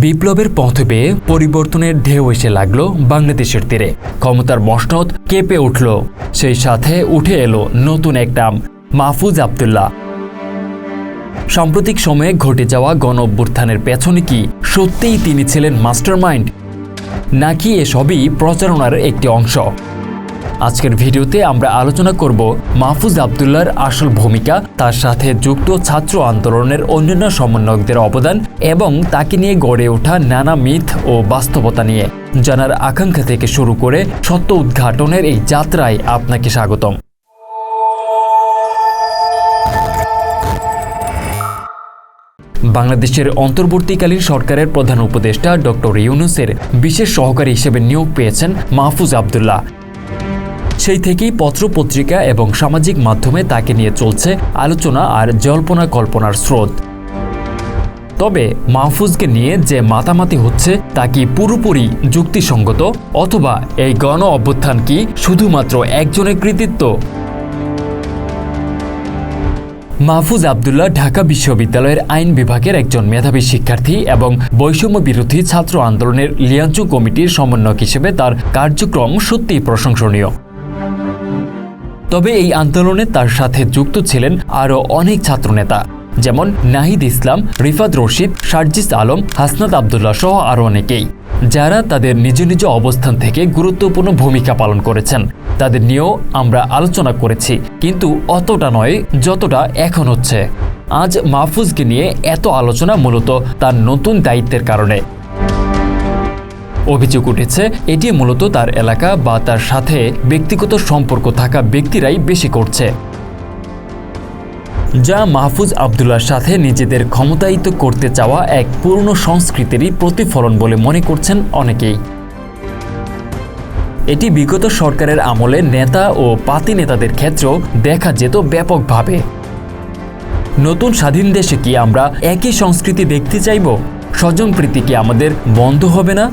বিপ্লবের পথ বেয়ে পরিবর্তনের ঢেউ এসে লাগলো বাংলাদেশের তীরে। ক্ষমতার মসনদ কেঁপে উঠল, সেই সাথে উঠে এলো নতুন এক নাম, মাহফুজ আব্দুল্লাহ। সাম্প্রতিক সময়ে ঘটে যাওয়া গণ অভ্যুত্থানের পেছনে কি সত্যিই তিনি ছিলেন মাস্টারমাইন্ড, নাকি এসবই প্রচারণার একটি অংশ? আজকের ভিডিওতে আমরা আলোচনা করব মাহফুজ আব্দুল্লাহর আসল ভূমিকা, তার সাথে যুক্ত ছাত্র আন্দোলনের অন্যান্য সমন্বয়কদের অবদান এবং তাকে নিয়ে গড়ে ওঠা নানা মিথ ও বাস্তবতা নিয়ে জানার আকাঙ্ক্ষা থেকে শুরু করে সত্য উদ্ঘাটনের এই যাত্রায় আপনাকে স্বাগতম। বাংলাদেশের অন্তর্বর্তীকালীন সরকারের প্রধান উপদেষ্টা ডক্টর ইউনূসের বিশেষ সহকারী হিসেবে নিয়োগ পেয়েছেন মাহফুজ আব্দুল্লাহ। সেই থেকেই পত্রপত্রিকা এবং সামাজিক মাধ্যমে তাকে নিয়ে চলছে আলোচনা আর জল্পনা কল্পনার স্রোত। তবে মাহফুজকে নিয়ে যে মাতামাতি হচ্ছে তা কি পুরোপুরি যুক্তিসঙ্গত, অথবা এই গণ অভ্যুত্থান কি শুধুমাত্র একজনের কৃতিত্ব? মাহফুজ আব্দুল্লাহ ঢাকা বিশ্ববিদ্যালয়ের আইন বিভাগের একজন মেধাবী শিক্ষার্থী এবং বৈষম্য বিরোধী ছাত্র আন্দোলনের লিয়াজু কমিটির সমন্বয়ক হিসেবে তার কার্যক্রম সত্যিই প্রশংসনীয়। তবে এই আন্দোলনে তার সাথে যুক্ত ছিলেন আরও অনেক ছাত্রনেতা, যেমন নাহিদ ইসলাম, রিফাত রশিদ, সার্জিস আলম, হাসনাত আব্দুল্লাহ সহ আরও অনেকেই, যারা তাদের নিজ নিজ অবস্থান থেকে গুরুত্বপূর্ণ ভূমিকা পালন করেছেন। তাদের নিয়েও আমরা আলোচনা করেছি, কিন্তু অতটা নয় যতটা এখন হচ্ছে। আজ মাহফুজকে নিয়ে এত আলোচনা মূলত তার নতুন দায়িত্বের কারণে। অভিযোগ উঠেছে এটি মূলত তার এলাকা বা তার সাথে ব্যক্তিগত সম্পর্ক থাকা ব্যক্তিরাই বেশি করছে, যা মাহফুজ আব্দুল্লাহর সাথে নিজেদের ক্ষমতায়িত করতে চাওয়া এক পুরনো সংস্কৃতিরই প্রতিফলন বলে মনে করছেন অনেকেই। এটি বিগত সরকারের আমলে নেতা ও পাতি নেতাদের ক্ষেত্রেও দেখা যেত ব্যাপকভাবে। নতুন স্বাধীন দেশে কি আমরা একই সংস্কৃতি দেখতে চাইব? স্বজনপ্রীতি কি আমাদের বন্ধ হবে না?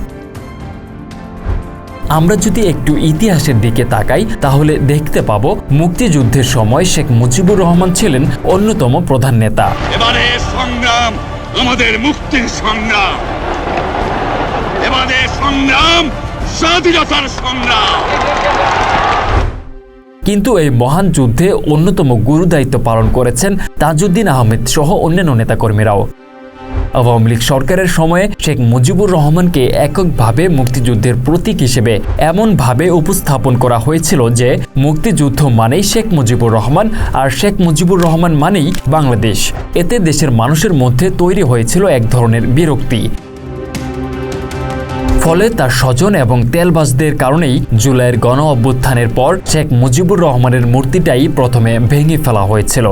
আমরা যদি একটু ইতিহাসের দিকে তাকাই, তাহলে দেখতে পাব মুক্তিযুদ্ধের সময় শেখ মুজিবুর রহমান ছিলেন অন্যতম প্রধান নেতা। এবারে সংগ্রাম আমাদের মুক্তির সংগ্রাম, এবারে সংগ্রাম স্বাধীনতার সংগ্রাম। কিন্তু এই মহান যুদ্ধে অন্যতম গুরুদায়িত্ব পালন করেছেন তাজউদ্দিন আহমেদ সহ অন্যান্য নেতাকর্মীরাও। আওয়ামী লীগ সরকারের সময়ে শেখ মুজিবুর রহমানকে এককভাবে মুক্তিযুদ্ধের প্রতীক হিসেবে এমনভাবে উপস্থাপন করা হয়েছিল যে মুক্তিযুদ্ধ মানেই শেখ মুজিবুর রহমান, আর শেখ মুজিবুর রহমান মানেই বাংলাদেশ। এতে দেশের মানুষের মধ্যে তৈরি হয়েছিল এক ধরনের বিরক্তি। ফলে তার স্বজন এবং তেলবাজদের কারণেই জুলাইয়ের গণ অভ্যুত্থানের পর শেখ মুজিবুর রহমানের মূর্তিটাই প্রথমে ভেঙে ফেলা হয়েছিল।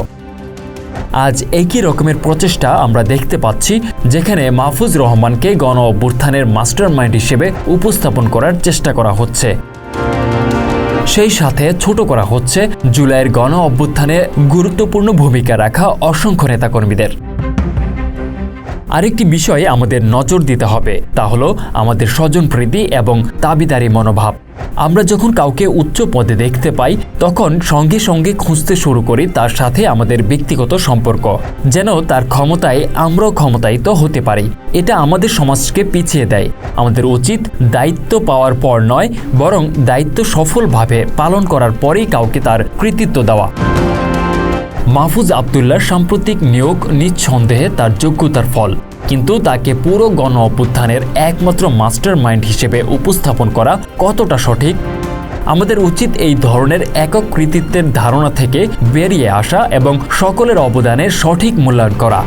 আজ একই রকমের প্রচেষ্টা আমরা দেখতে পাচ্ছি, যেখানে মাহফুজ রহমানকে গণ অভ্যুত্থানের মাস্টারমাইন্ড হিসেবে উপস্থাপন করার চেষ্টা করা হচ্ছে। সেই সাথে ছোট করা হচ্ছে জুলাইয়ের গণ অভ্যুত্থানে গুরুত্বপূর্ণ ভূমিকা রাখা অসংখ্য নেতাকর্মীদের। আরেকটি বিষয়ে আমাদের নজর দিতে হবে, তা হলো আমাদের স্বজনপ্রীতি এবং দাবিদারি মনোভাব। আমরা যখন কাউকে উচ্চ পদে দেখতে পাই, তখন সঙ্গে সঙ্গে খুঁজতে শুরু করি তার সাথে আমাদের ব্যক্তিগত সম্পর্ক, যেন তার ক্ষমতায় আমরাও ক্ষমতায়িত হতে পারি। এটা আমাদের সমাজকে পিছিয়ে দেয়। আমাদের উচিত দায়িত্ব পাওয়ার পর নয়, বরং দায়িত্ব সফলভাবে পালন করার পরেই কাউকে তার কৃতিত্ব দেওয়া। মাহফুজ আব্দুল্লাহর সাম্প্রতিক নিয়োগ নিঃসন্দেহে তার যোগ্যতার ফল, কিন্তু তাকে পুরো গণ অভ্যুত্থানের একমাত্র মাস্টার মাইন্ড হিসেবে উপস্থাপন করা কতটা সঠিক? আমাদের উচিত এই ধরনের একক কৃতিত্বের ধারণা থেকে বেরিয়ে আসা এবং সকলের অবদানের সঠিক মূল্যায়ন করা।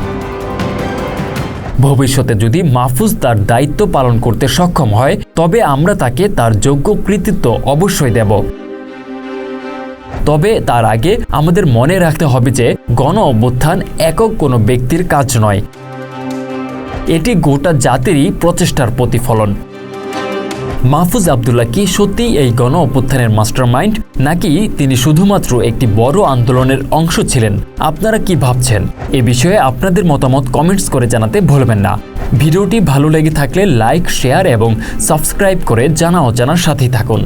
ভবিষ্যতে যদি মাহফুজ তার দায়িত্ব পালন করতে সক্ষম হয়, তবে আমরা তাকে তার যোগ্য কৃতিত্ব অবশ্যই দেব। তবে তার আগে আমাদের মনে রাখতে হবে যে গণ অভ্যুত্থান একক কোনো ব্যক্তির কাজ নয়, এটি গোটা জাতিরই প্রচেষ্টার প্রতিফলন। মাহফুজ আব্দুল্লাহ কি সত্যিই এই গণ অভ্যুত্থানের মাস্টারমাইন্ড, নাকি তিনি শুধুমাত্র একটি বড় আন্দোলনের অংশ ছিলেন? আপনারা কি ভাবছেন? এ বিষয়ে আপনাদের মতামত কমেন্টস করে জানাতে ভুলবেন না। ভিডিওটি ভালো লেগে থাকলে লাইক, শেয়ার এবং সাবস্ক্রাইব করে জানা অজানার সাথেই থাকুন।